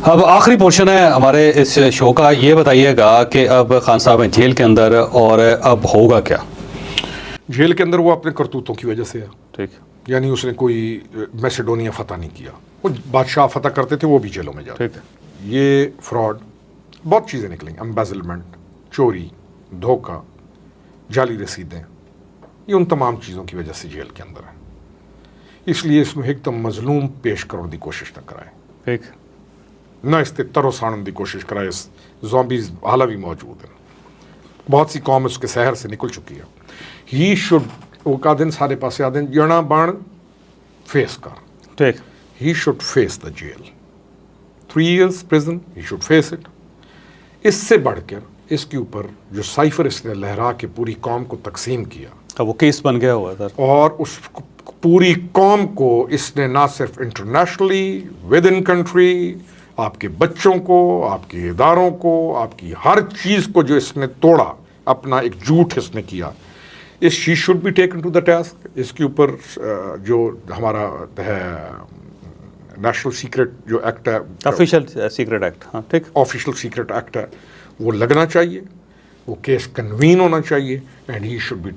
اب آخری پورشن ہے ہمارے اس شو کا، یہ بتائیے گا کہ اب خان صاحب ہیں جیل کے اندر اور اب ہوگا کیا؟ جیل کے اندر وہ اپنے کرتوتوں کی وجہ سے ہے. ٹھیک. یعنی اس نے کوئی میسیڈونیا فتح نہیں کیا، وہ بادشاہ فتح کرتے تھے وہ بھی جیلوں میں جاتے. ٹھیک ہے. یہ فراڈ بہت چیزیں نکلیں، امبیزلمنٹ، چوری، دھوکہ، جعلی رسیدیں، یہ ان تمام چیزوں کی وجہ سے جیل کے اندر ہے. اس لیے اس میں ایک دم مظلوم پیش کرنے کی کوشش نہ کرائے، ٹھیک، نہ اس ترو ساڑن کی کوشش کرائے. زومبیز حالا بھی موجود ہیں، بہت سی قوم اس کے سحر سے نکل چکی ہے. ہی شوڈ وہ کا دن سارے پاسے آ دن جڑا بان فیس کر. ٹھیک. He should face the jail 3 years prison. He should face it. اس سے بڑھ کر اس کے اوپر جو سائفر اس نے لہرا کے پوری قوم کو تقسیم کیا، وہ کیس بن گیا ہوا سر، اور اس پوری قوم کو اس نے نہ صرف انٹرنیشنلی ود ان کنٹری، آپ کے بچوں کو، آپ کے اداروں کو، آپ کی ہر چیز کو جو اس نے توڑا، اپنا ایک جھوٹ اس نے کیا. اس she should be taken to the task. اس کے اوپر جو ہمارا ہے نیشنل سیکرٹ جو ایکٹ ہے، آفیشیل سیکرٹ ایکٹ، ہاں ٹھیک، آفیشیل سیکرٹ ایکٹ ہے، وہ لگنا چاہیے، وہ کیس کنوین ہونا چاہیے، اینڈ ہی شوڈ بی